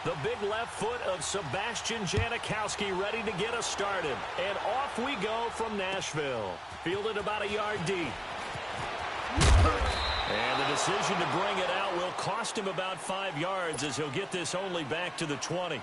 The big left foot of Sebastian Janikowski ready to get us started. And off we go from Nashville. Fielded about a yard deep. And the decision to bring it out will cost him about 5 yards as he'll get this only back to the 20.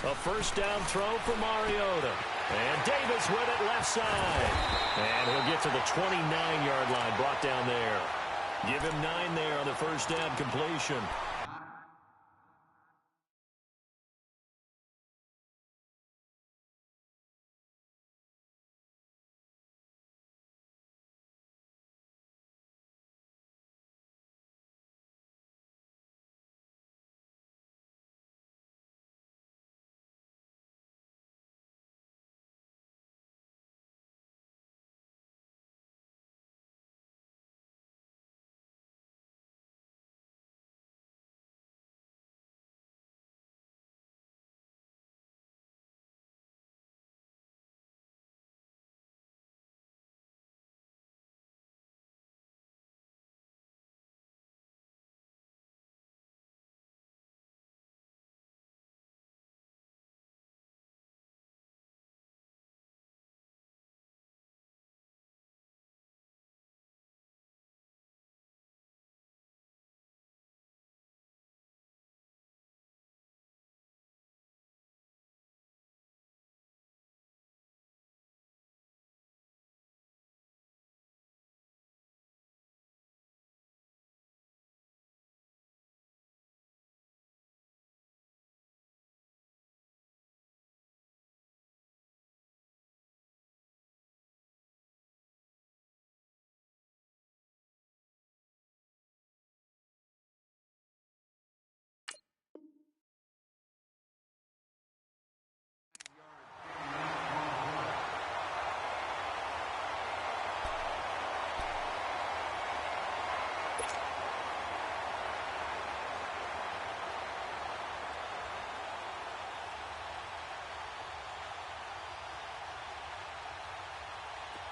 A first down throw for Mariota. And Davis with it left side. And he'll get to the 29-yard line, brought down there. Give him 9 there on the first down completion.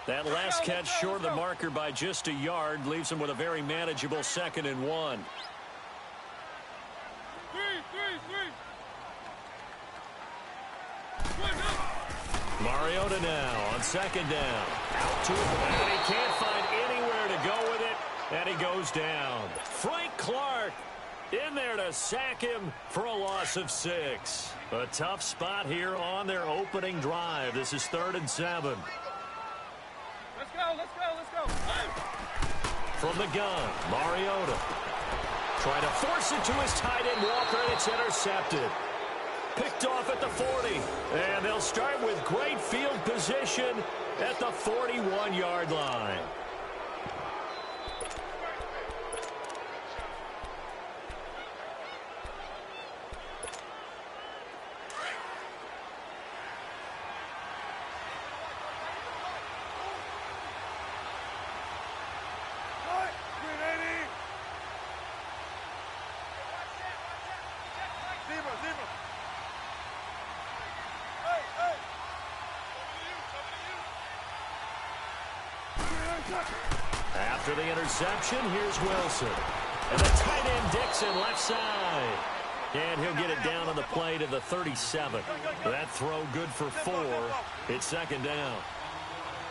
That last catch short of the marker by just a yard leaves him with a very manageable 2nd and 1. Mariota now on 2nd down. Out to it, and he can't find anywhere to go with it, and he goes down. Frank Clark in there to sack him for a loss of 6. A tough spot here on their opening drive. This is 3rd and 7. Let's go. From the gun, Mariota. Trying to force it to his tight end, Walker, and it's intercepted. Picked off at the 40. And they'll start with great field position at the 41-yard line. After the interception, here's Wilson. And the tight end Dixon left side. And he'll get it down on the play to the 37. That throw good for 4. It's 2nd down.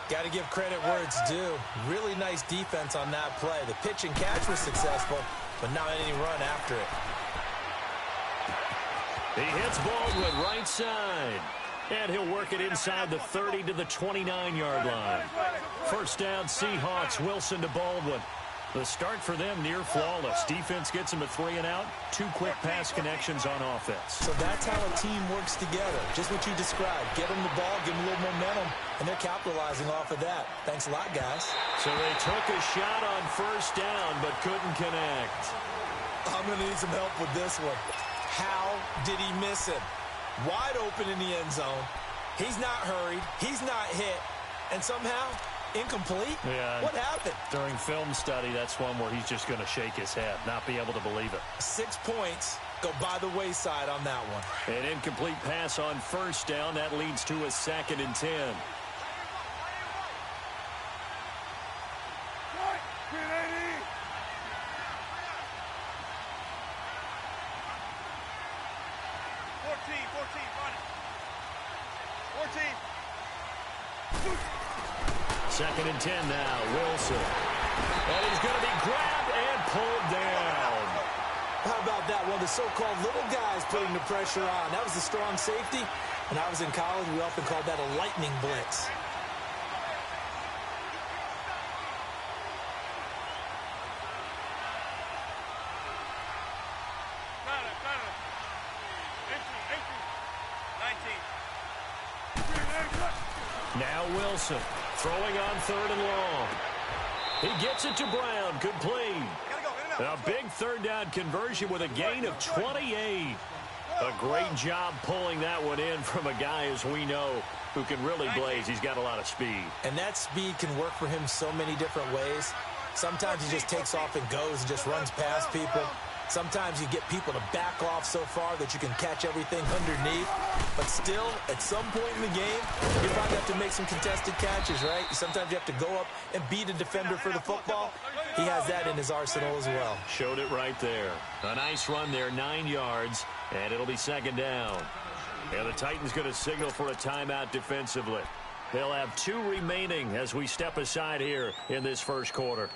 Got to give credit where it's due. Really nice defense on that play. The pitch and catch was successful, but not any run after it. He hits Baldwin right side. And he'll work it inside the 30 to the 29-yard line. First down, Seahawks. Wilson to Baldwin. The start for them near flawless. Defense gets them a 3 and out. 2 quick pass connections on offense. So that's how a team works together. Just what you described. Get them the ball, give them a little momentum, and they're capitalizing off of that. Thanks a lot, guys. So they took a shot on first down but couldn't connect. I'm going to need some help with this one. How did he miss him? Wide open in the end zone. He's not hurried. He's not hit. And somehow, incomplete? Yeah. What happened? During film study, that's one where he's just going to shake his head, not be able to believe it. 6 points go by the wayside on that one. An incomplete pass on first down. That leads to a 2nd and 10. Second and 10 now, Wilson. And he's going to be grabbed and pulled down. How about that? One of the so-called little guys putting the pressure on. That was the strong safety. When I was in college, we often called that a lightning blitz. Now Wilson throwing on 3rd and long. He gets it to Brown. Complete. A big 3rd down conversion with a gain of 28. A great job pulling that one in from a guy, as we know, who can really blaze. He's got a lot of speed. And that speed can work for him so many different ways. Sometimes he just takes off and goes and just runs past people. Sometimes you get people to back off so far that you can catch everything underneath. But still, at some point in the game, you probably have to make some contested catches, right? Sometimes you have to go up and beat a defender for the football. He has that in his arsenal as well. Showed it right there. A nice run there, 9 yards, and it'll be 2nd down. And the Titans going to signal for a timeout defensively. They'll have 2 remaining as we step aside here in this first quarter.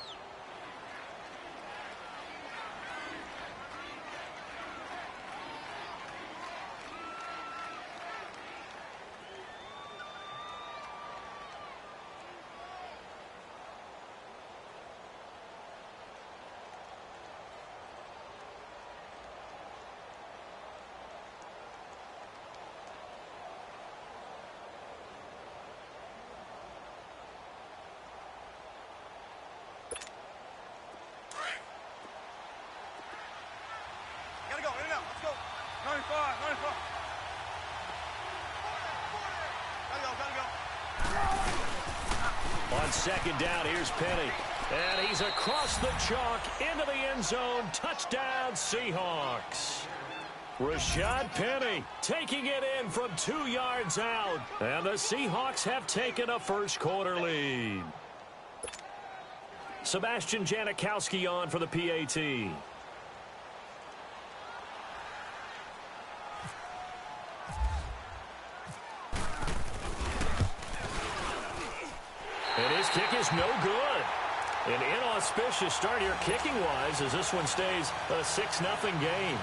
On 2nd down, here's Penny. And he's across the chalk into the end zone. Touchdown, Seahawks. Rashad Penny taking it in from 2 yards out. And the Seahawks have taken a first quarter lead. Sebastian Janikowski on for the PAT. And his kick is no good. An inauspicious start here kicking-wise as this one stays a 6-0 game.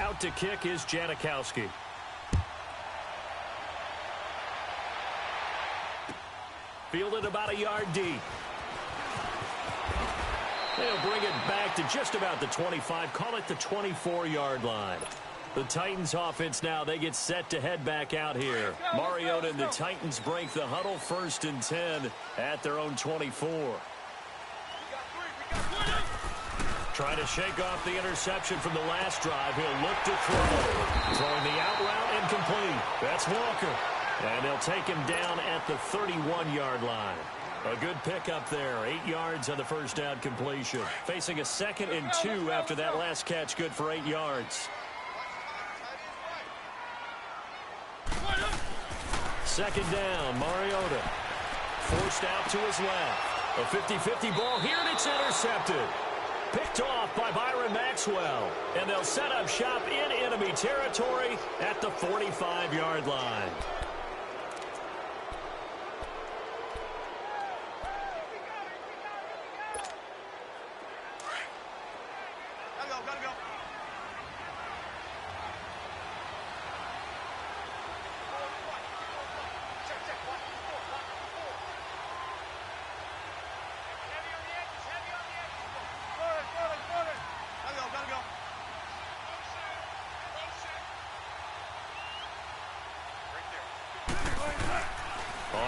Out to kick is Janikowski. Fielded about a yard deep. They'll bring it back to just about the 25, call it the 24-yard line. The Titans offense now, they get set to head back out here. Mariota and the Titans break the huddle, 1st and 10 at their own 24. Trying to shake off the interception from the last drive. He'll look to throw. Throwing the out route incomplete. That's Walker. And they'll take him down at the 31-yard line. A good pickup there. 8 yards on the first down completion. Facing a 2nd and 2 after that last catch. Good for 8 yards. 2nd down, Mariota. Forced out to his left. A 50-50 ball here, and it's intercepted. Picked off by Byron Maxwell. And they'll set up shop in enemy territory at the 45-yard line.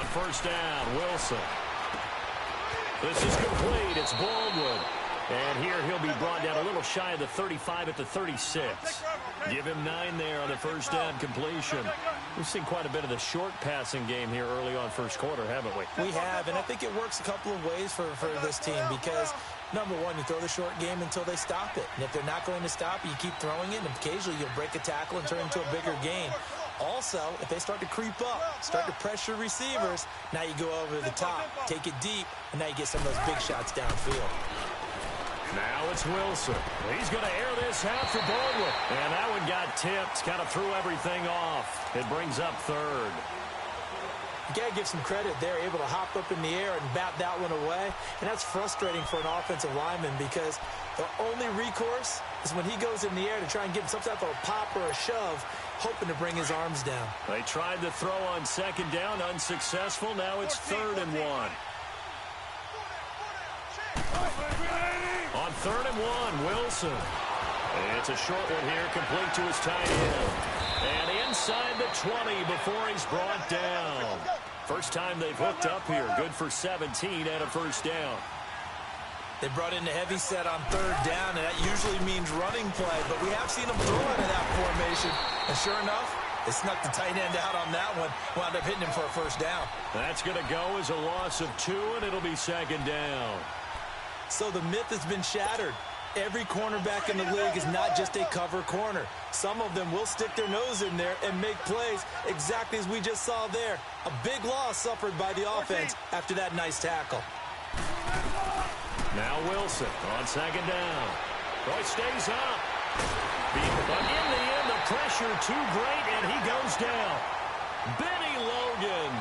first down. Wilson. This is complete. It's Baldwin. And here he'll be brought down a little shy of the 35 at the 36. Give him 9 there on the first down completion. We've seen quite a bit of the short passing game here early on first quarter, haven't we? We have, and I think it works a couple of ways for this team because, number one, you throw the short game until they stop it. And if they're not going to stop it, you keep throwing it, and occasionally you'll break a tackle and turn into a bigger gain. Also, if they start to creep up, start to pressure receivers, now you go over the top, take it deep, and now you get some of those big shots downfield. Now it's Wilson. He's going to air this out for Baldwin. And that one got tipped, kind of threw everything off. It brings up third. You got to give some credit. They're able to hop up in the air and bat that one away. And that's frustrating for an offensive lineman because the only recourse is when he goes in the air to try and get some type of a pop or a shove, hoping to bring his arms down. They tried to throw on second down, unsuccessful. Now it's 3rd and 1. On 3rd and 1, Wilson. It's a short one here, complete to his tight end. And inside the 20 before he's brought down. First time they've hooked up here. Good for 17 and a first down. They brought in the heavy set on 3rd down, and that usually means running play. But we have seen them throw out of that formation. And sure enough, they snuck the tight end out on that one. Wound up hitting him for a first down. That's going to go as a loss of 2, and it'll be 2nd down. So the myth has been shattered. Every cornerback in the league is not just a cover corner. Some of them will stick their nose in there and make plays exactly as we just saw there. A big loss suffered by the offense after that nice tackle. Now Wilson on 2nd down. Roy stays up. But in the end, the pressure too great, and he goes down. Benny Logan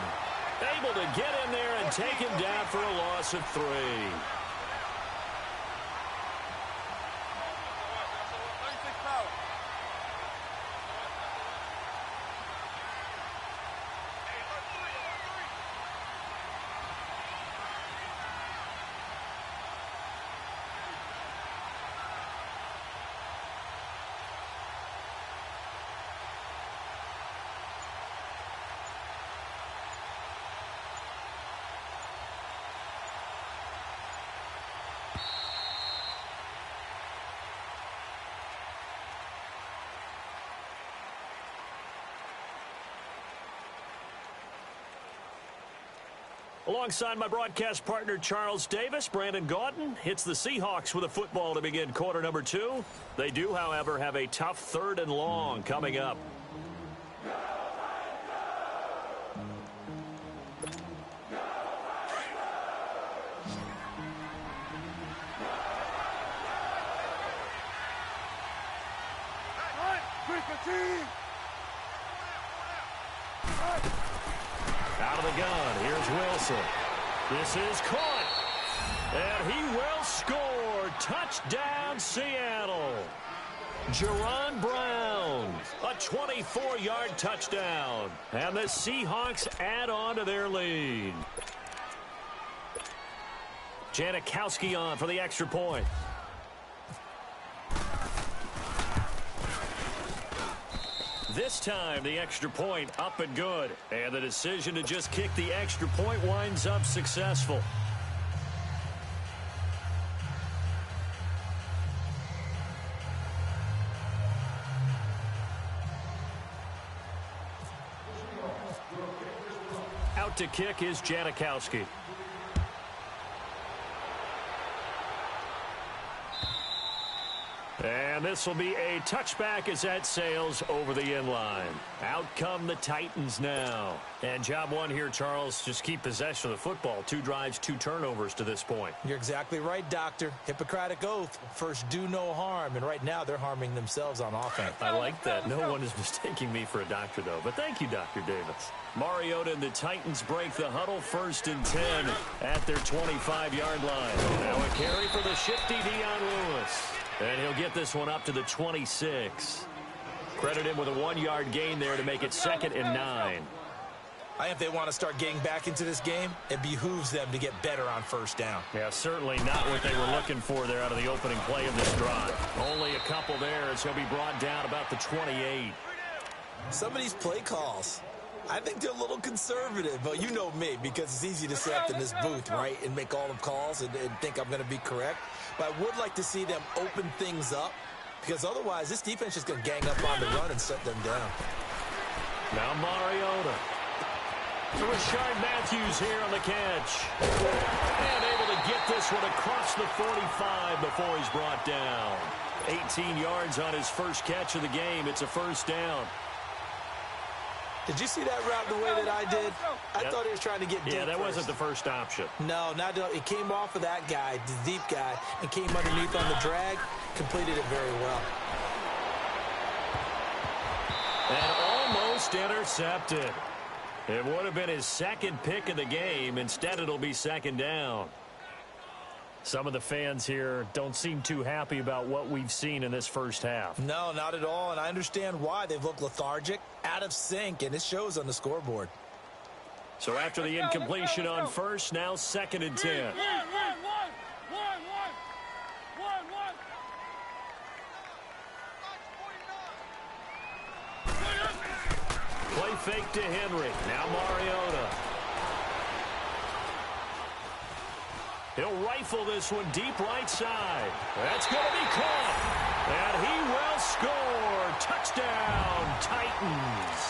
able to get in there and take him down for a loss of 3. Alongside my broadcast partner, Charles Davis, Brandon Gaudin hits the Seahawks with a football to begin quarter number 2. They do, however, have a tough 3rd and long coming up. Out of the gun, here's Wilson. This is caught, and he will score. Touchdown, Seattle. Jerron Brown, a 24-yard touchdown, and the Seahawks add on to their lead. Janikowski on for the extra point. This time, the extra point up and good. And the decision to just kick the extra point winds up successful. Out to kick is Janikowski. And this will be a touchback as that sails over the inline. Out come the Titans now. And job one here, Charles, just keep possession of the football. 2 drives, 2 turnovers to this point. You're exactly right, Doctor. Hippocratic oath. First, do no harm. And right now, they're harming themselves on offense. I like that. No one is mistaking me for a doctor, though. But thank you, Dr. Davis. Mariota and the Titans break the huddle, 1st and 10 at their 25-yard line. Now a carry for the shifty Dion Lewis. And he'll get this one up to the 26. Credit him with a 1-yard gain there to make it 2nd and 9. I think if they want to start getting back into this game, it behooves them to get better on 1st down. Yeah, certainly not what they were looking for there out of the opening play of this drive. Only a couple there as he'll be brought down about the 28. Some of these play calls, I think they're a little conservative, but you know me, because it's easy to sit up in this booth, right, and make all the calls and think I'm going to be correct. But I would like to see them open things up, because otherwise this defense is going to gang up on the run and set them down. Now Mariota. Rashard Matthews here on the catch. And able to get this one across the 45 before he's brought down. 18 yards on his first catch of the game. It's a first down. Did you see that route the way that I did? I thought he was trying to get deep. Yeah, that wasn't the first option. No, not it came off of that guy, the deep guy, and came underneath on the drag. Completed it very well. And almost intercepted. It would have been his second pick of the game. Instead, it'll be second down. Some of the fans here don't seem too happy about what we've seen in this first half. No, not at all, and I understand why. They've looked lethargic, out of sync, and it shows on the scoreboard. So after the incompletion on first, now 2nd and 10. Play fake to Henry. Now Mariota. He'll rifle this one deep right side. That's going to be caught. And he will score. Touchdown, Titans.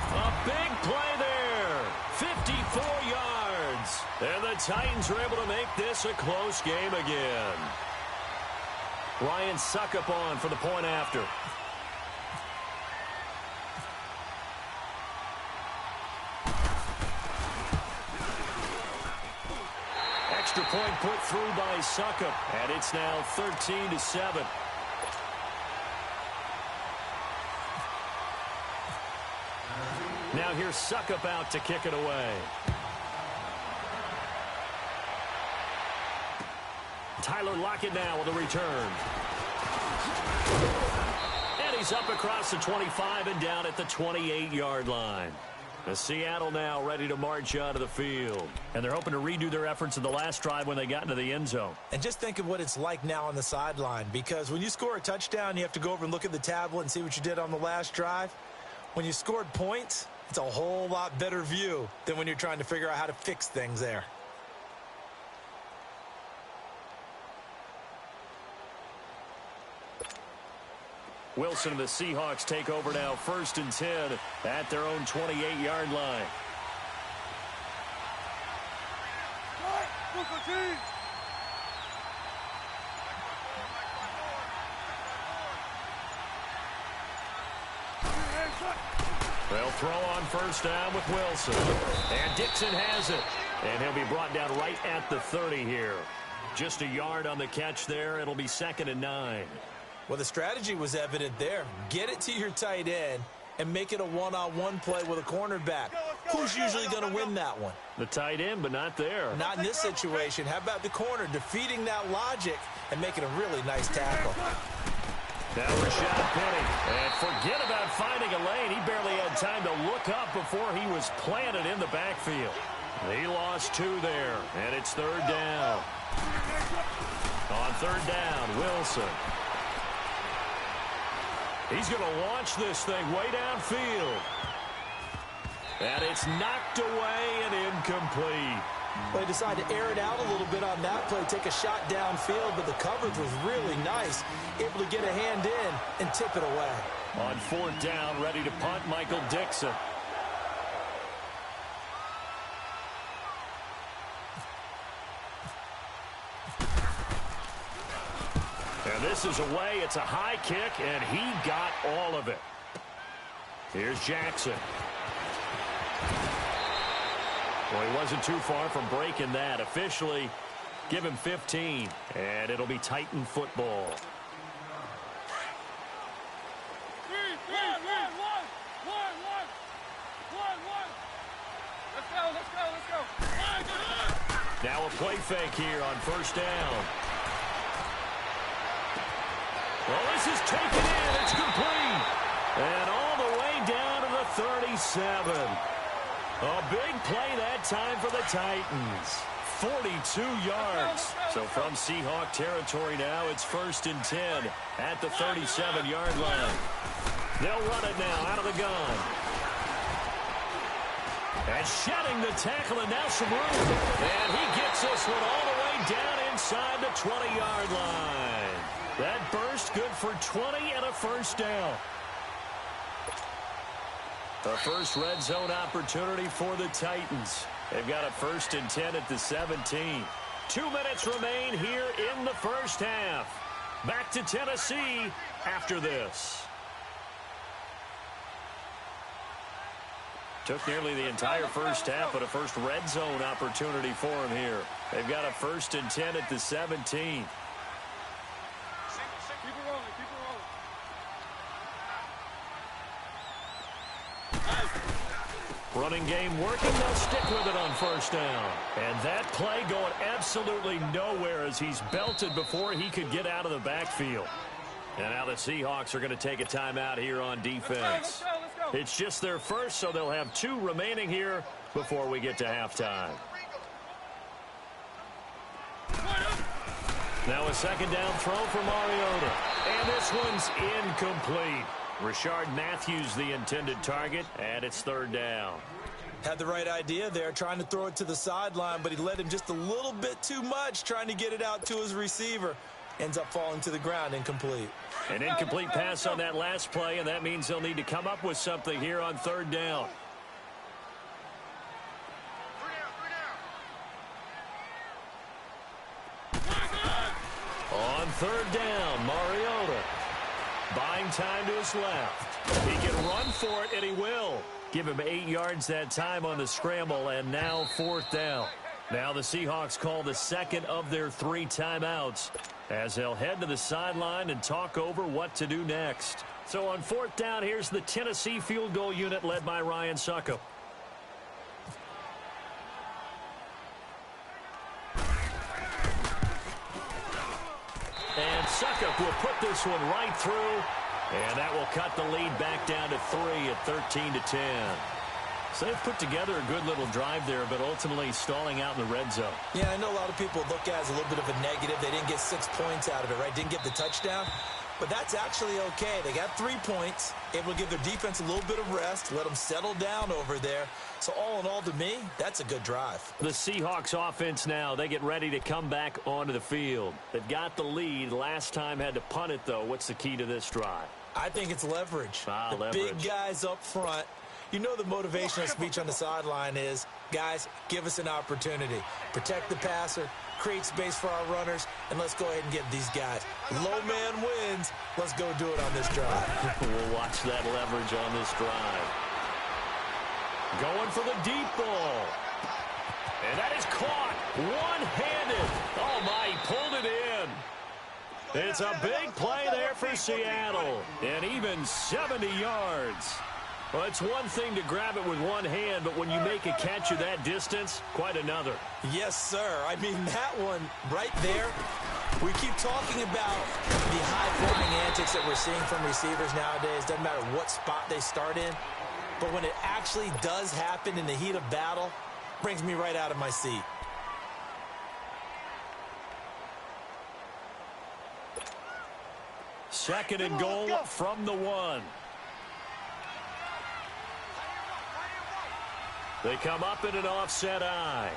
A big play there. 54 yards. And the Titans are able to make this a close game again. Ryan Suckup on for the point after. Extra point put through by Suckup, and it's now 13-7. Now here's Suckup out to kick it away. Tyler Lockett now with a return. And he's up across the 25 and down at the 28-yard line. The Seattle now ready to march out of the field. And they're hoping to redo their efforts in the last drive when they got into the end zone. And just think of what it's like now on the sideline, because when you score a touchdown, you have to go over and look at the tablet and see what you did on the last drive. When you scored points, it's a whole lot better view than when you're trying to figure out how to fix things there. Wilson and the Seahawks take over now, 1st and 10 at their own 28-yard line. They'll throw on 1st down with Wilson. And Dixon has it. And he'll be brought down right at the 30 here. Just a yard on the catch there. It'll be 2nd and 9. Well, the strategy was evident there. Get it to your tight end and make it a one-on-one play with a cornerback. Who's usually going to win that one? The tight end, but not there. Not in this situation. How about the corner defeating that logic and making a really nice tackle? Now Rashad Penny. And forget about finding a lane. He barely had time to look up before he was planted in the backfield. He lost 2 there, and it's 3rd down. On 3rd down, Wilson. He's going to launch this thing way downfield. And it's knocked away and incomplete. They decided to air it out a little bit on that play, take a shot downfield, but the coverage was really nice. Able to get a hand in and tip it away. On 4th down, ready to punt, Michael Dixon. And this is away. It's a high kick, and he got all of it. Here's Jackson. Well, he wasn't too far from breaking that. Officially, give him 15, and it'll be Titan football. Let's go. Now a play fake here on 1st down. Well, this is taken in. It's complete. And all the way down to the 37. A big play that time for the Titans. 42 yards. So from Seahawk territory now, it's 1st and 10 at the 37-yard line. They'll run it now out of the gun. And shedding the tackle, and now some room. And he gets this one all the way down inside the 20-yard line. That burst good for 20 and a first down. The first red zone opportunity for the Titans. They've got a 1st and 10 at the 17. 2 minutes remain here in the first half. Back to Tennessee after this. Took nearly the entire first half, but a first red zone opportunity for him here. They've got a 1st and 10 at the 17. Running game working. They'll stick with it on first down. And that play going absolutely nowhere as he's belted before he could get out of the backfield. And now the Seahawks are going to take a timeout here on defense. Let's go. It's just their first, so they'll have 2 remaining here before we get to halftime. Now a second down throw for Mariota. And this one's incomplete. Rashard Matthews the intended target, and it's 3rd down. Had the right idea there, trying to throw it to the sideline, but he led him just a little bit too much, trying to get it out to his receiver. Ends up falling to the ground, incomplete. An incomplete pass on that last play, and that means they'll need to come up with something here on 3rd down. On 3rd down, Mariota. Buying time to his left. He can run for it, and he will. Give him 8 yards that time on the scramble, and now 4th down. Now the Seahawks call the second of their 3 timeouts as they'll head to the sideline and talk over what to do next. So on 4th down, here's the Tennessee field goal unit led by Ryan Suckup. And Suckup will put this one right through, and that will cut the lead back down to 3 at 13-10. So they've put together a good little drive there, but ultimately stalling out in the red zone. Yeah, I know a lot of people look at it as a little bit of a negative. They didn't get 6 points out of it, right? Didn't get the touchdown. But that's actually okay. They got 3 points, able to give their defense a little bit of rest, let them settle down over there. So all in all, to me, that's a good drive. The Seahawks offense now, they get ready to come back onto the field. They've got the lead. Last time had to punt it, though. What's the key to this drive? I think it's leverage. The leverage. Big guys up front. You know the motivational speech on the sideline is, guys, give us an opportunity. Protect the passer, create space for our runners, and let's go ahead and get these guys. Low man wins. Let's go do it on this drive. We'll watch that leverage on this drive. Going for the deep ball. And that is caught one-handed. Oh, my, he pulled it in. It's a big play there for Seattle. And even 70 yards. Well, it's one thing to grab it with one hand, but when you make a catch of that distance, quite another. Yes, sir. I mean, that one right there, we keep talking about the high-flying antics that we're seeing from receivers nowadays. Doesn't matter what spot they start in. But when it actually does happen in the heat of battle, brings me right out of my seat. Second and goal from the 1. They come up in an offset eye.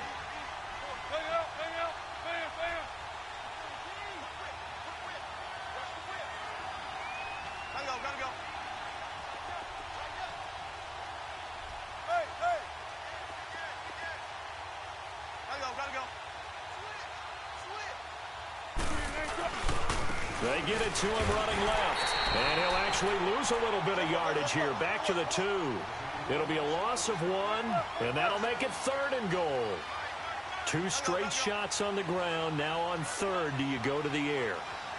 They get it to him running left. And he'll actually lose a little bit of yardage here. Back to the 2. It'll be a loss of 1, and that'll make it 3rd and goal. 2 straight shots on the ground. Now on 3rd, do you go to the air?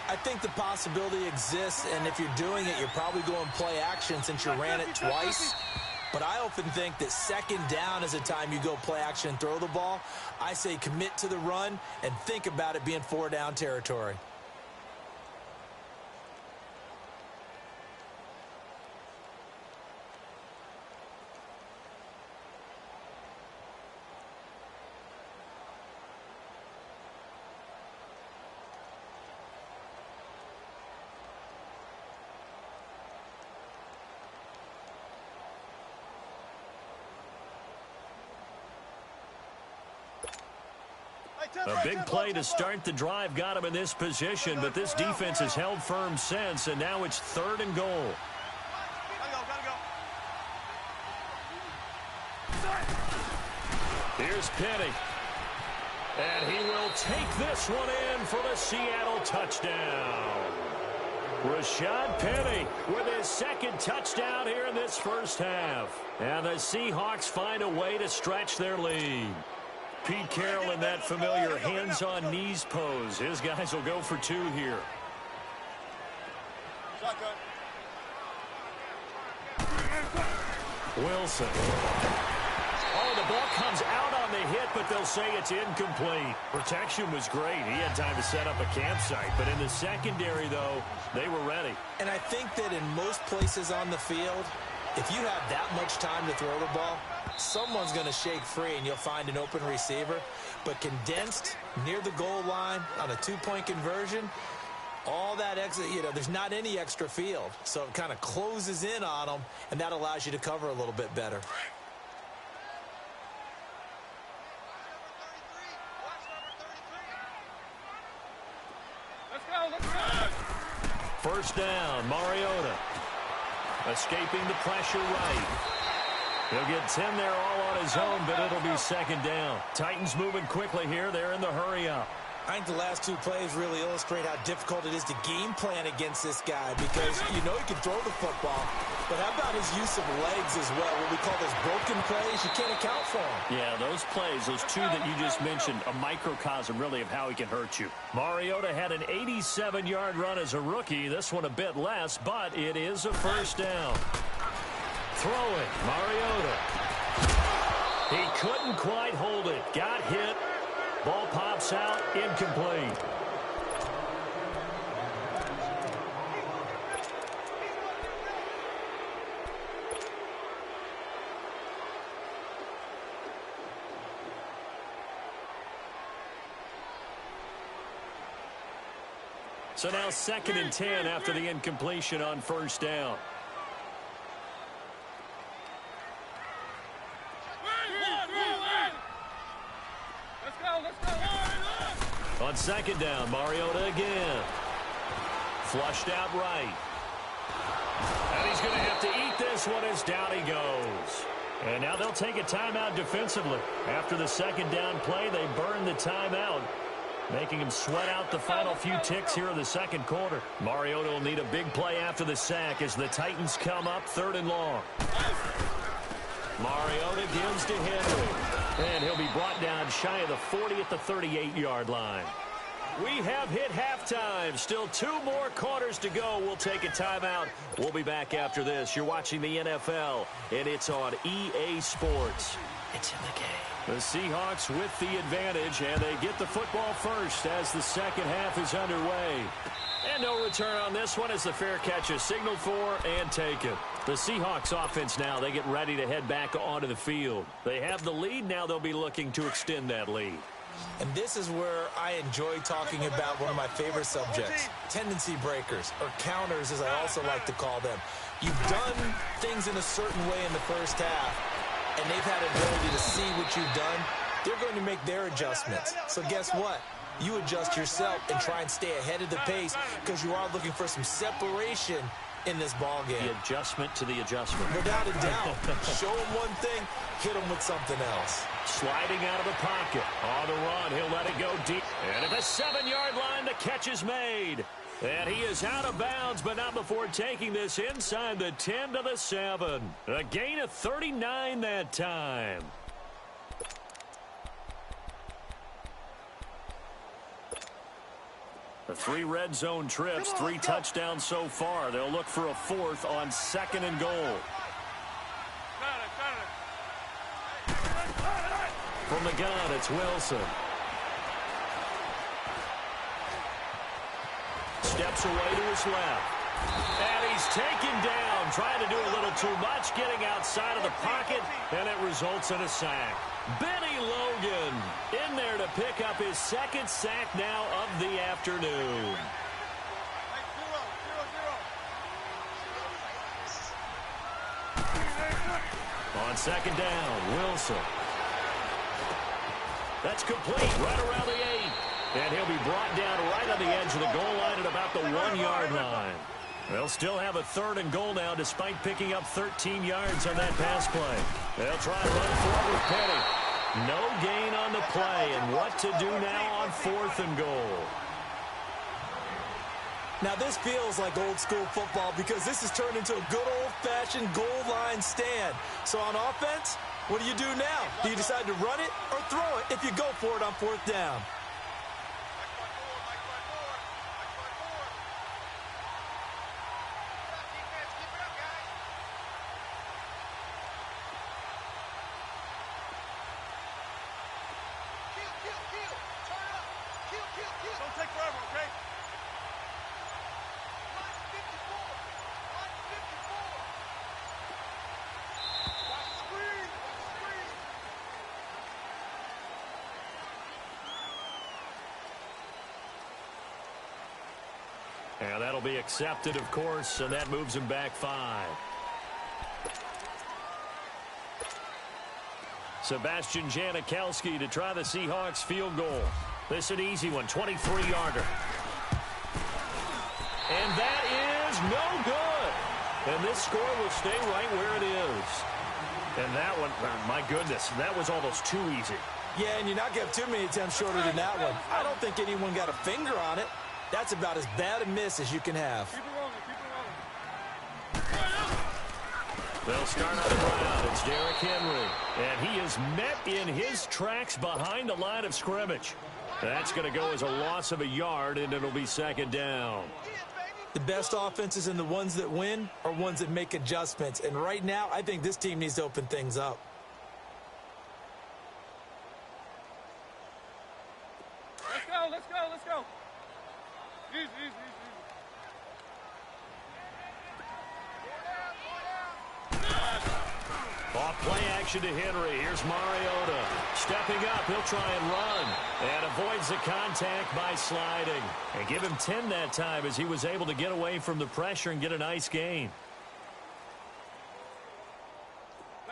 I think the possibility exists, and if you're doing it, you're probably going play action since you ran it twice. But I often think that 2nd down is a time you go play action and throw the ball. I say commit to the run and think about it being 4-down territory. A big play to start the drive got him in this position, but this defense has held firm since, and now it's 3rd and goal. Here's Penny. And he will take this one in for the Seattle touchdown. Rashad Penny with his 2nd touchdown here in this first half. And the Seahawks find a way to stretch their lead. Pete Carroll in that familiar hands-on knees pose. His guys will go for 2 here. Wilson. Oh, the ball comes out on the hit, but they'll say it's incomplete. Protection was great. He had time to set up a campsite. But in the secondary, though, they were ready. And I think that in most places on the field, if you have that much time to throw the ball, someone's going to shake free and you'll find an open receiver. But condensed near the goal line on a 2-point conversion, all that extra, there's not any extra field. So it kind of closes in on them, and that allows you to cover a little bit better. First down, Mariota. Escaping the pressure right. He'll get 10 there all on his own, but it'll be 2nd down. Titans moving quickly here. They're in the hurry-up. I think the last 2 plays really illustrate how difficult it is to game plan against this guy because he can throw the football, but how about his use of legs as well? What we call those broken plays, you can't account for them. Yeah, those plays, those 2 that you just mentioned, a microcosm really of how he can hurt you. Mariota had an 87-yard run as a rookie. This one a bit less, but it is a first down. Throwing, Mariota. He couldn't quite hold it. Got hit. Ball pops out, incomplete. So now 2nd and 10 after the incompletion on first down. On 2nd down, Mariota again. Flushed out right. And he's going to have to eat this one as down he goes. And now they'll take a timeout defensively. After the 2nd down play, they burn the timeout, making him sweat out the final few ticks here in the 2nd quarter. Mariota will need a big play after the sack as the Titans come up 3rd and long. Mariota gives to Henry. And he'll be brought down shy of the 40 at the 38-yard line. We have hit halftime. Still 2 more quarters to go. We'll take a timeout. We'll be back after this. You're watching the NFL, and it's on EA Sports. It's in the game. The Seahawks with the advantage, and they get the football first as the 2nd half is underway. And no return on this one as the fair catch is signaled for and taken. The Seahawks offense now, they get ready to head back onto the field. They have the lead. Now they'll be looking to extend that lead. And this is where I enjoy talking about one of my favorite subjects, tendency breakers, or counters as I also like to call them. You've done things in a certain way in the first half, and they've had an ability to see what you've done. They're going to make their adjustments. So guess what? You adjust yourself and try and stay ahead of the pace because you are looking for some separation in this ball game. The adjustment to the adjustment. Without a doubt. Show them one thing, hit them with something else. Sliding out of the pocket. On the run, he'll let it go deep. And at the 7-yard line, the catch is made. And he is out of bounds, but not before taking this inside the 10 to the 7. A gain of 39 that time. The 3 red zone trips, 3 touchdowns so far. They'll look for a 4th on 2nd and goal. From the gun, it's Wilson. Steps away to his left. And he's taken down, trying to do a little too much, getting outside of the pocket, and it results in a sack. Benny Logan in there to pick up his 2nd sack now of the afternoon. On 2nd down, Wilson. That's complete right around the 8. And he'll be brought down right on the edge of the goal line at about the 1-yard line. They'll still have a 3rd and goal now despite picking up 13 yards on that pass play. They'll try to run forward with Petty. No gain on the play, and what to do now on 4th and goal. Now, this feels like old-school football because this has turned into a good old-fashioned goal line stand. So on offense, what do you do now? Do you decide to run it or throw it if you go for it on 4th down? Don't take forever, okay? And that'll be accepted, of course, and that moves him back 5. Sebastian Janikowski to try the Seahawks field goal. This an easy one, 23-yarder. And that is no good. And this score will stay right where it is. And that one, my goodness, that was almost too easy. Yeah, and you're not going to have too many attempts shorter than that one. I don't think anyone got a finger on it. That's about as bad a miss as you can have. Keep it rolling, keep it rolling. They'll start on the ground. It's Derrick Henry. And he is met in his tracks behind the line of scrimmage. That's going to go as a loss of a yard, and it'll be 2nd down. The best offenses and the ones that win are ones that make adjustments. And right now, I think this team needs to open things up. Let's go, let's go, let's go. Easy, easy, easy. Off play action to Henry. Here's Mariota. Stepping up, he'll try and run. And avoids the contact by sliding. And give him 10 that time as he was able to get away from the pressure and get a nice gain.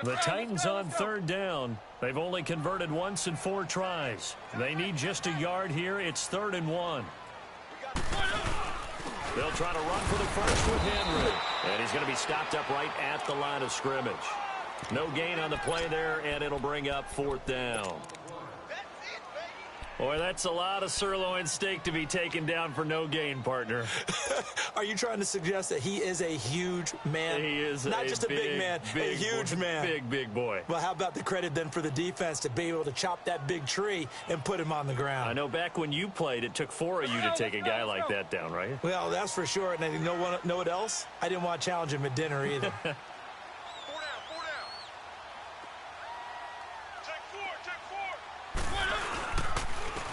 The Titans on 3rd down. They've only converted once in 4 tries. They need just a yard here. It's 3rd and 1. They'll try to run for the first with Henry. And he's going to be stopped up right at the line of scrimmage. No gain on the play there, and it'll bring up 4th down. Boy, that's a lot of sirloin steak to be taken down for no gain, partner. Are you trying to suggest that he is a huge man? He is not just a big man, a huge man. Big boy. Well, how about the credit then for the defense to be able to chop that big tree and put him on the ground? I know back when you played, it took 4 of you to take a guy like that down, right? Well, that's for sure. And you know what else? I didn't want to challenge him at dinner either.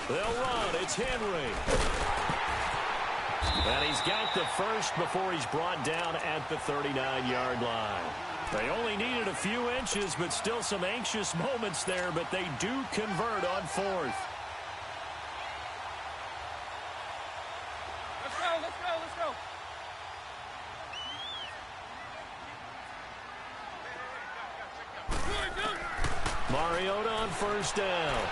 They'll run. It's Henry. And he's got the first before he's brought down at the 39-yard line. They only needed a few inches, but still some anxious moments there, but they do convert on 4th. Let's go, let's go, let's go. Mariota on 1st down.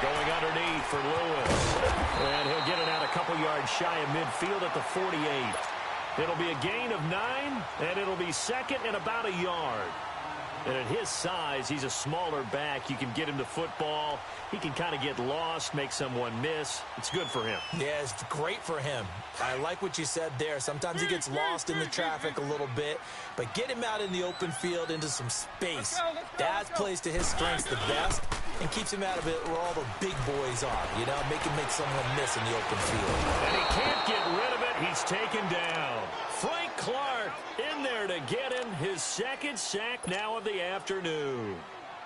Going underneath for Lewis. And he'll get it out a couple yards shy of midfield at the 48. It'll be a gain of 9, and it'll be 2nd and about a yard. And at his size, he's a smaller back. You can get him the football. He can kind of get lost, make someone miss. It's good for him. Yeah, it's great for him. I like what you said there. Sometimes he gets lost in the traffic a little bit, but get him out in the open field into some space. That plays to his strengths the best and keeps him out of it where all the big boys are, you know, make someone miss in the open field. And he can't get rid of it. He's taken down. Frank Clark in there to get him his 2nd sack now of the afternoon.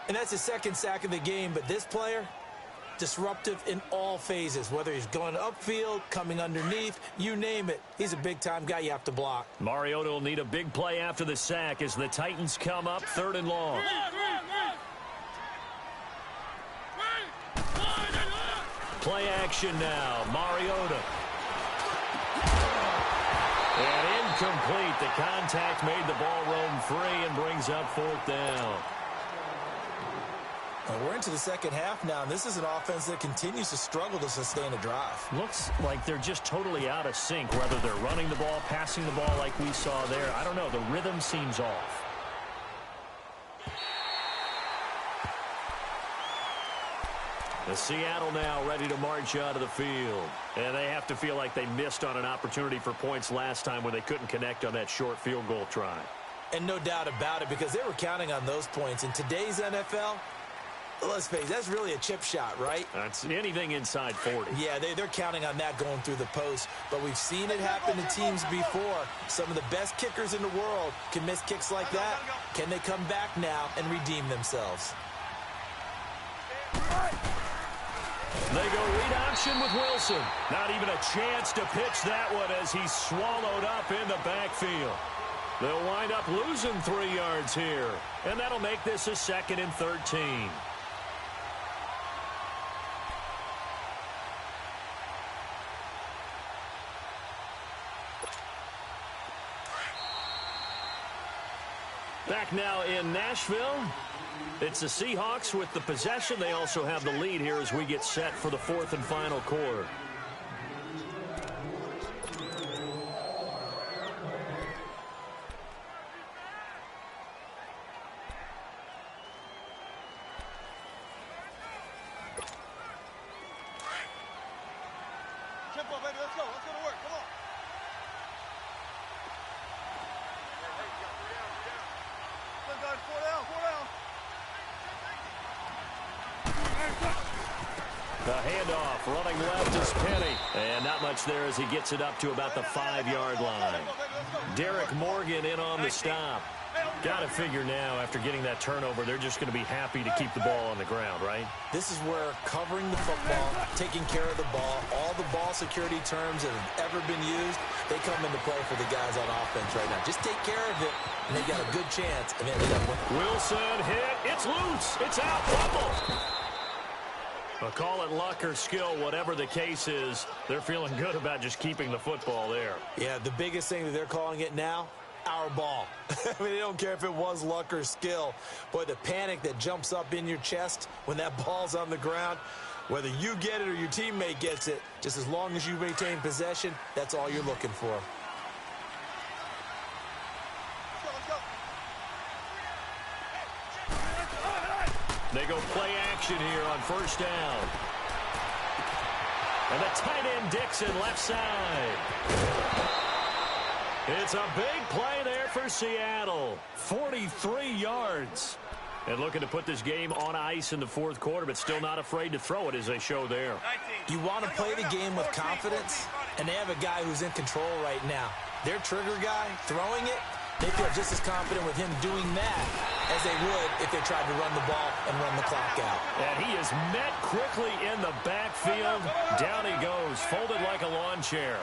And that's his 2nd sack of the game, but this player, disruptive in all phases, whether he's going upfield, coming underneath, you name it. He's a big-time guy you have to block. Mariota will need a big play after the sack as the Titans come up 3rd and long. Play action now. Mariota. And incomplete. The contact made the ball roam free and brings up 4th down. And we're into the second half now, and this is an offense that continues to struggle to sustain a drive. Looks like they're just totally out of sync, whether they're running the ball, passing the ball like we saw there. I don't know. The rhythm seems off. The Seattle now ready to march out of the field. And they have to feel like they missed on an opportunity for points last time when they couldn't connect on that short field goal try. And no doubt about it, because they were counting on those points. In today's NFL, let's face it, that's really a chip shot, right? That's anything inside 40. Yeah, they're counting on that going through the post. But we've seen it happen to teams before. Some of the best kickers in the world can miss kicks like that. Can they come back now and redeem themselves? They go read option with Wilson. Not even a chance to pitch that one as he's swallowed up in the backfield. They'll wind up losing 3 yards here. And that'll make this a 2nd and 13. Back now in Nashville. It's the Seahawks with the possession. They also have the lead here as we get set for the 4th and final quarter. Tempo, baby, let's go. Let's go to work. Come on. Hey, 4 down, 4 down. The handoff, running left is Penny. And not much there as he gets it up to about the 5-yard line. Derek Morgan in on the stop. Got to figure now, after getting that turnover, they're just going to be happy to keep the ball on the ground, right? This is where covering the football, taking care of the ball, all the ball security terms that have ever been used, they come into play for the guys on offense right now. Just take care of it, and they got a good chance of ending up winning. Wilson hit. It's loose. It's out. Fumble. Call it luck or skill, whatever the case is, they're feeling good about just keeping the football there. Yeah, the biggest thing that they're calling it now, our ball. I mean, they don't care if it was luck or skill. Boy, the panic that jumps up in your chest when that ball's on the ground, whether you get it or your teammate gets it, just as long as you maintain possession, that's all you're looking for. They go play action here on 1st down. And the tight end Dixon left side. It's a big play there for Seattle. 43 yards. And looking to put this game on ice in the 4th quarter, but still not afraid to throw it as they show there. You want to play the game with confidence, and they have a guy who's in control right now. Their trigger guy, throwing it, they feel just as confident with him doing that as they would if they tried to run the ball and run the clock out. And he is met quickly in the backfield. Down he goes, folded like a lawn chair.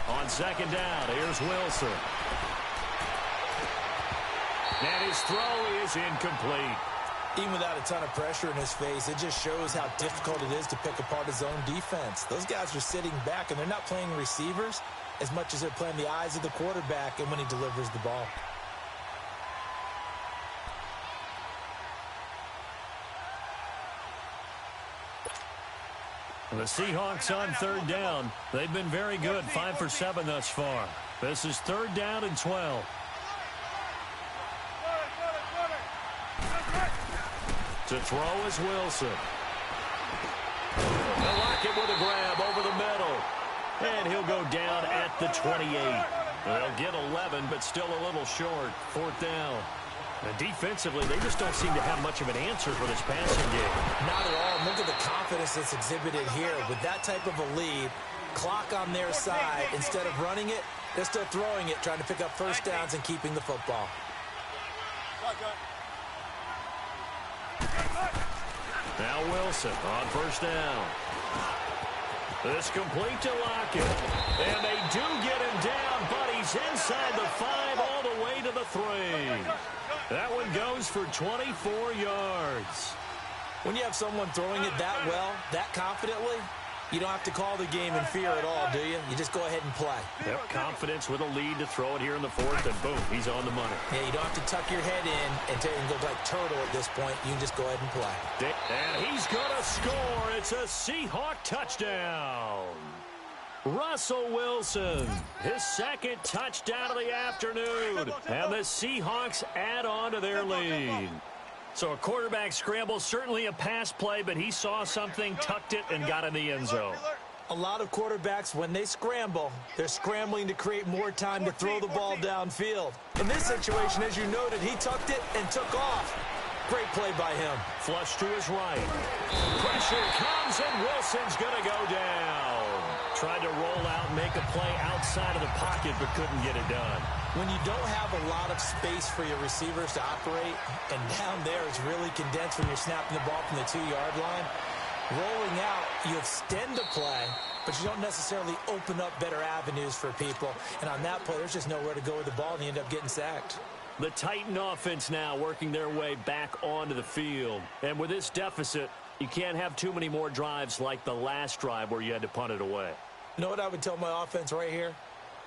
On 2nd down, here's Wilson. And his throw is incomplete. Even without a ton of pressure in his face, it just shows how difficult it is to pick apart his own defense. Those guys are sitting back, and they're not playing receivers as much as they're playing the eyes of the quarterback and when he delivers the ball. The Seahawks on 3rd down. They've been very good, 5 for 7 thus far. This is 3rd down and 12. To throw is Wilson. They'll lock it with a grab over the middle. And he'll go down at the 28. They'll get 11, but still a little short. 4th down. And defensively, they just don't seem to have much of an answer for this passing game. Not at all. Look at the confidence that's exhibited here. With that type of a lead, clock on their side, instead of running it, they're still throwing it, trying to pick up 1st downs and keeping the football. Now Wilson on 1st down. This complete to Lockett. And they do get him down, but he's inside the 5 all the way to the 3. That one goes for 24 yards. When you have someone throwing it that well, that confidently, You don't have to call the game in fear at all, do you? You just go ahead and play. Yep, confidence with a lead to throw it here in the fourth, and boom, he's on the money. Yeah, you don't have to tuck your head in and go like turtle at this point. You can just go ahead and play. And he's going to score. It's a Seahawk touchdown. Russell Wilson, his second touchdown of the afternoon. And the Seahawks add on to their lead. So a quarterback scramble, certainly a pass play, but he saw something, tucked it, and got in the end zone. A lot of quarterbacks, when they scramble, they're scrambling to create more time to throw the ball downfield. In this situation, as you noted, he tucked it and took off. Great play by him. Flush to his right. Pressure comes, and Wilson's going to go down. Tried to roll out and make a play outside of the pocket, but couldn't get it done. When you don't have a lot of space for your receivers to operate, and down there it's really condensed when you're snapping the ball from the 2-yard line, rolling out, you extend the play, but you don't necessarily open up better avenues for people. And on that play, there's just nowhere to go with the ball, and you end up getting sacked. The Titan offense now working their way back onto the field. And with this deficit, you can't have too many more drives like the last drive where you had to punt it away. You know what I would tell my offense right here?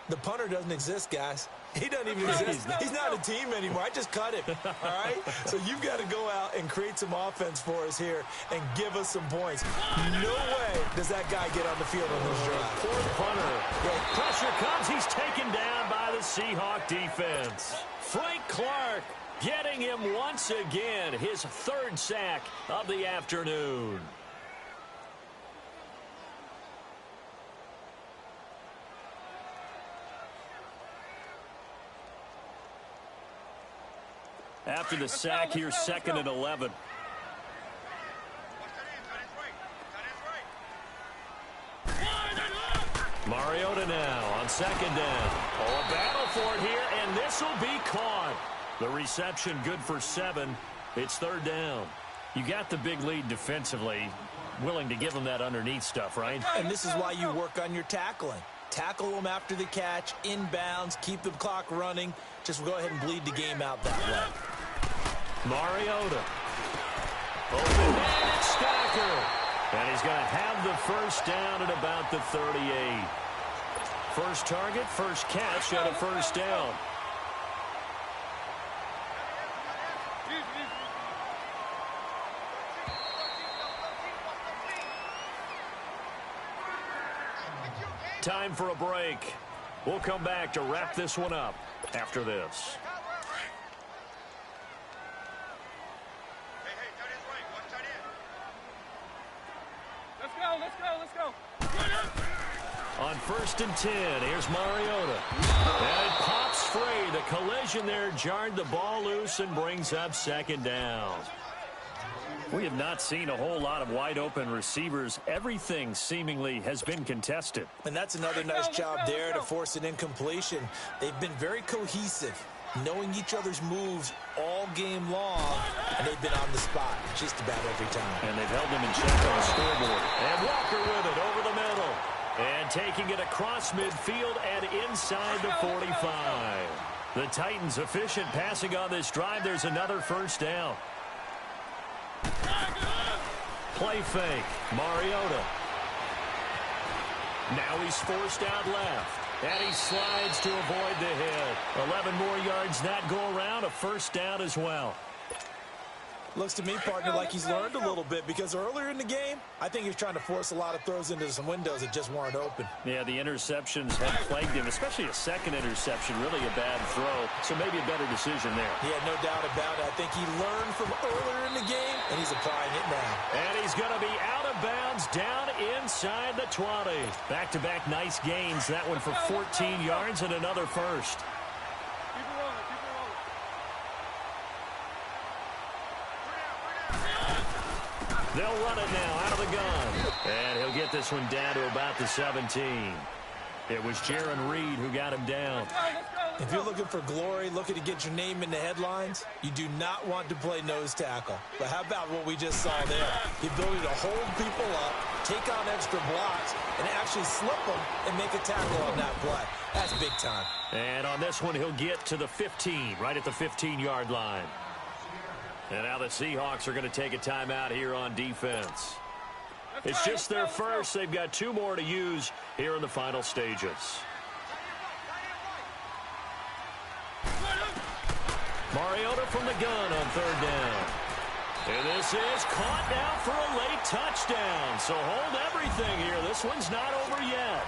The punter doesn't exist, guys. He doesn't even exist. He's not a team anymore. I just cut him, all right? So you've got to go out and create some offense for us here and give us some points. No way does that guy get on the field on this drive. Poor punter. Pressure comes. He's taken down by the Seahawk defense. Frank Clark getting him once again, his third sack of the afternoon. After the sack, here's second and 11. Mariota now on second down. Oh, a battle for it here, and this will be caught. The reception good for 7. It's third down. You got the big lead defensively. Willing to give them that underneath stuff, right? And this is why you work on your tackling. Tackle them after the catch, inbounds, keep the clock running. Just go ahead and bleed the game out that way. Mariota. Open-handed Stacker. And he's going to have the first down at about the 38. First target, first catch, and a first down. Time for a break. We'll come back to wrap this one up after this. Let's go. On first and 10, here's Mariota. And it pops free. The collision there jarred the ball loose and brings up second down. We have not seen a whole lot of wide-open receivers. Everything seemingly has been contested. And that's another nice job there to force an incompletion. They've been very cohesive, knowing each other's moves all game long, and they've been on the spot just about every time. And they've held them in check on the scoreboard. And Walker with it over the middle. And taking it across midfield and inside the 45. The Titans efficient passing on this drive. There's another first down. Play fake. Mariota. Now he's forced out left. And he slides to avoid the hit. 11 more yards that go around. A first down as well. Looks to me, partner, like he's learned a little bit, because earlier in the game, I think he was trying to force a lot of throws into some windows that just weren't open. Yeah, the interceptions have plagued him, especially a second interception, really a bad throw. So maybe a better decision there. Yeah, no doubt about it. I think he learned from earlier in the game, and he's applying it now. And he's going to be out of bounds down inside the 20. Back-to-back nice gains. That one for 14 yards and another first. They'll run it now out of the gun. And he'll get this one down to about the 17. It was Jaron Reed who got him down. If you're looking for glory, looking to get your name in the headlines, you do not want to play nose tackle. But how about what we just saw there? The ability to hold people up, take on extra blocks, and actually slip them and make a tackle on that play. That's big time. And on this one, he'll get to the 15, right at the 15-yard line. And now the Seahawks are going to take a timeout here on defense. It's just their first. They've got 2 more to use here in the final stages. Mariota from the gun on 3rd down. And this is caught now for a late touchdown. So hold everything here. This one's not over yet.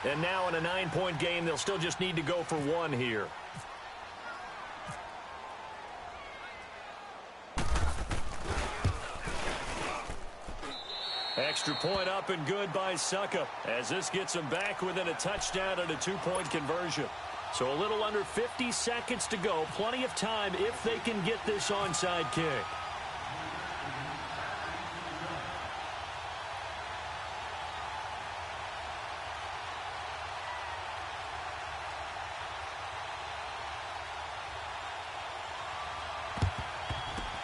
And now in a 9-point game, they'll still just need to go for 1 here. Extra point up and good by Suckup, as this gets them back within a touchdown and a 2-point conversion. So a little under 50 seconds to go. Plenty of time if they can get this onside kick.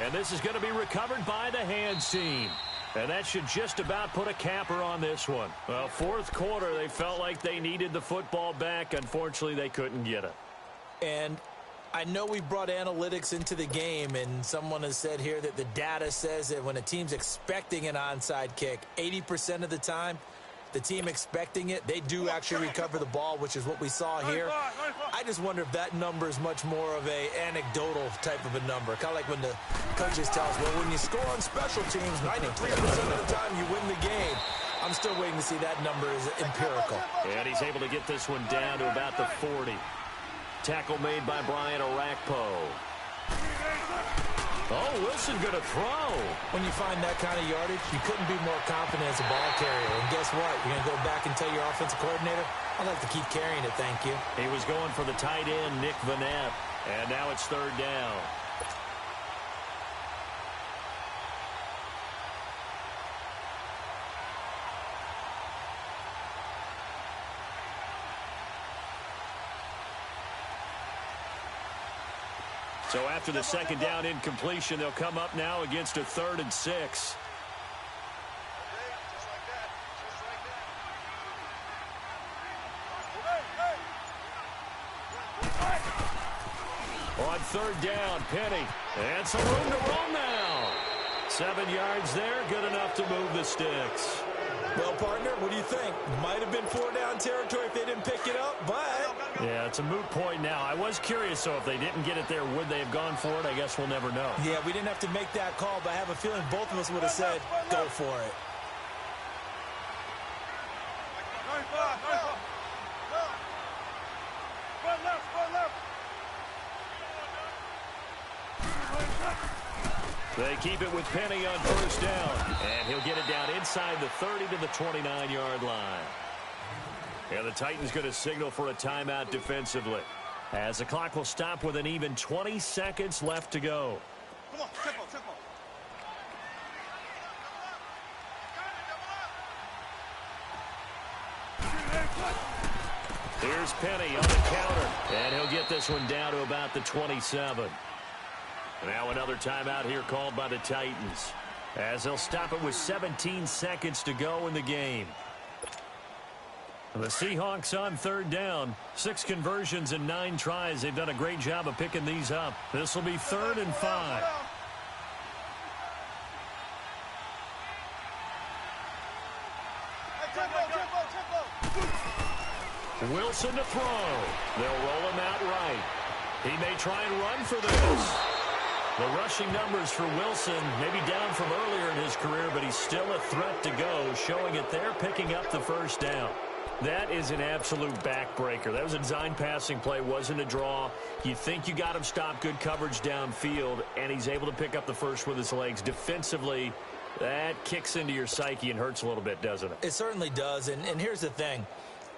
And this is going to be recovered by the hands team. And that should just about put a capper on this one. Well, 4th quarter, they felt like they needed the football back. Unfortunately, they couldn't get it. And I know we brought analytics into the game, and someone has said here that the data says that when a team's expecting an onside kick, 80% of the time, the team expecting it, they do actually recover the ball, which is what we saw here. I just wonder if that number is much more of a anecdotal type of a number. Kind of like when the coaches tell us, well, when you score on special teams, 93% of the time you win the game. I'm still waiting to see that number is empirical. And he's able to get this one down to about the 40. Tackle made by Brian Orakpo. Oh, Wilson going to throw. When you find that kind of yardage, you couldn't be more confident as a ball carrier. And guess what? You're going to go back and tell your offensive coordinator, I'd like to keep carrying it, thank you. He was going for the tight end, Nick Vanette. And now it's 3rd down. So after the 2nd down incompletion, they'll come up now against a 3rd and 6. On 3rd down, Penny. And some room to roam now. 7 yards there, good enough to move the sticks. Well, partner, what do you think? Might have been 4-down territory if they didn't pick it up, but... Yeah, it's a moot point now. I was curious, so if they didn't get it there, would they have gone for it? I guess we'll never know. Yeah, we didn't have to make that call, but I have a feeling both of us would have said, go for it. They keep it with Penny on 1st down, and he'll get it down inside the 30 to the 29-yard line. And the Titans going to signal for a timeout defensively, as the clock will stop with an even 20 seconds left to go. Come on, tempo. Here's Penny on the counter, and he'll get this one down to about the 27. Now another timeout here called by the Titans, as they'll stop it with 17 seconds to go in the game. The Seahawks on 3rd down. 6 conversions and 9 tries. They've done a great job of picking these up. This will be 3rd and 5. Wilson to throw. They'll roll him out right. He may try and run for this. The rushing numbers for Wilson maybe down from earlier in his career, but he's still a threat to go, showing it there, picking up the 1st down. That is an absolute backbreaker. That was a design passing play, wasn't a draw. You think you got him stopped, good coverage downfield, and he's able to pick up the first with his legs. Defensively, that kicks into your psyche and hurts a little bit, doesn't it? It certainly does, and here's the thing.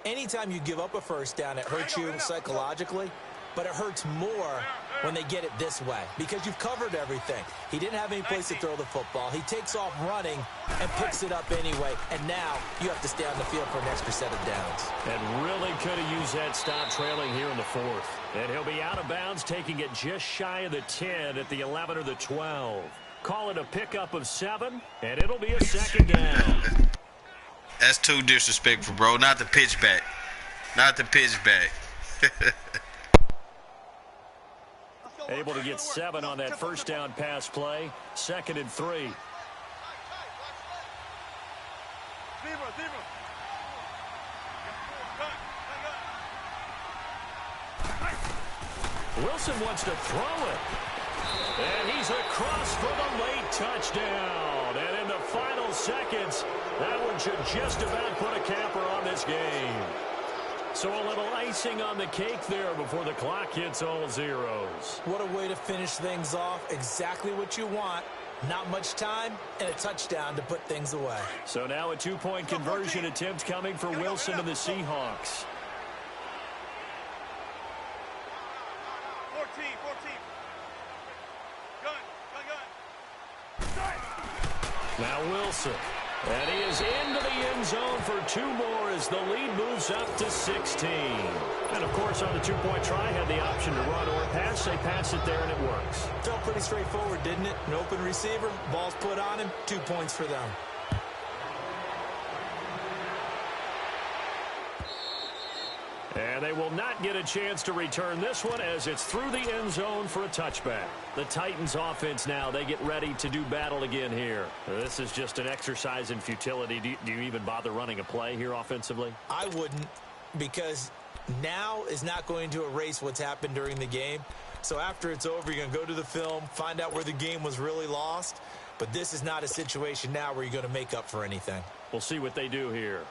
Anytime you give up a 1st down, it hurts you psychologically. but it hurts more when they get it this way because you've covered everything. He didn't have any place to throw the football. He takes off running and picks it up anyway, and now you have to stay on the field for an extra set of downs. And really could have used that stop trailing here in the fourth. And he'll be out of bounds, taking it just shy of the 10 at the 11 or the 12. Call it a pickup of 7, and it'll be a second down. That's too disrespectful, bro. Not the pitch back. Not the pitch back. Able to get 7 on that first down pass play. 2nd and 3. Wilson wants to throw it. And he's across for the late touchdown. And in the final seconds, that one should just about put a capper on this game. So a little icing on the cake there before the clock hits all zeros. What a way to finish things off. Exactly what you want. Not much time and a touchdown to put things away. So now a 2-point conversion attempt coming for Wilson and the Seahawks. 14. Gun. Now Wilson. And he is into the end zone for 2 more as the lead moves up to 16. And, of course, on the 2-point try, had the option to run or pass. They pass it there, and it works. Felt pretty straightforward, didn't it? An open receiver, ball's put on him, 2 points for them. And they will not get a chance to return this one as it's through the end zone for a touchback. The Titans offense now, they get ready to do battle again here. This is just an exercise in futility. Do you even bother running a play here offensively? I wouldn't, because now is not going to erase what's happened during the game. So after it's over, you're going to go to the film, find out where the game was really lost. But this is not a situation now where you're going to make up for anything. We'll see what they do here.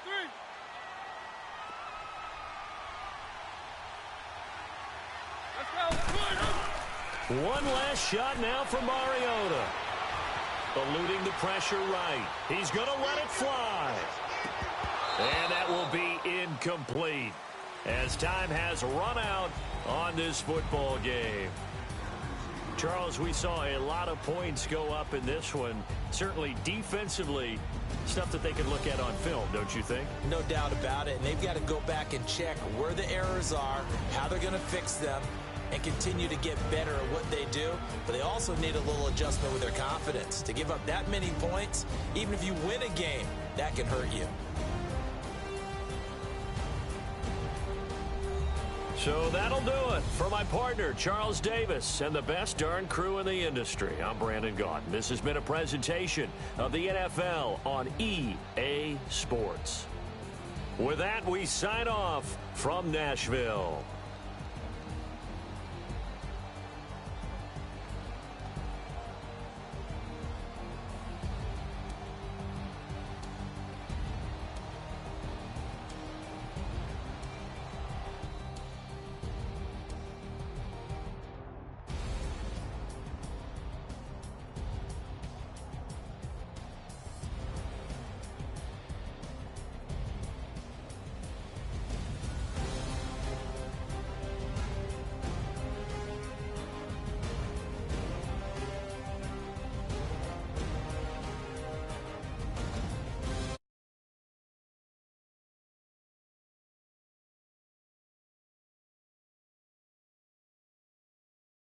Three. Let's go. One last shot now for Mariota. Eluding the pressure right. He's going to let it fly. And that will be incomplete as time has run out on this football game. Charles, we saw a lot of points go up in this one. Certainly defensively, stuff that they could look at on film, don't you think? No doubt about it. And they've got to go back and check where the errors are, how they're going to fix them, and continue to get better at what they do. But they also need a little adjustment with their confidence. To give up that many points, even if you win a game, that can hurt you. So that'll do it for my partner, Charles Davis, and the best darn crew in the industry. I'm Brandon Gaudin. This has been a presentation of the NFL on EA Sports. With that, we sign off from Nashville.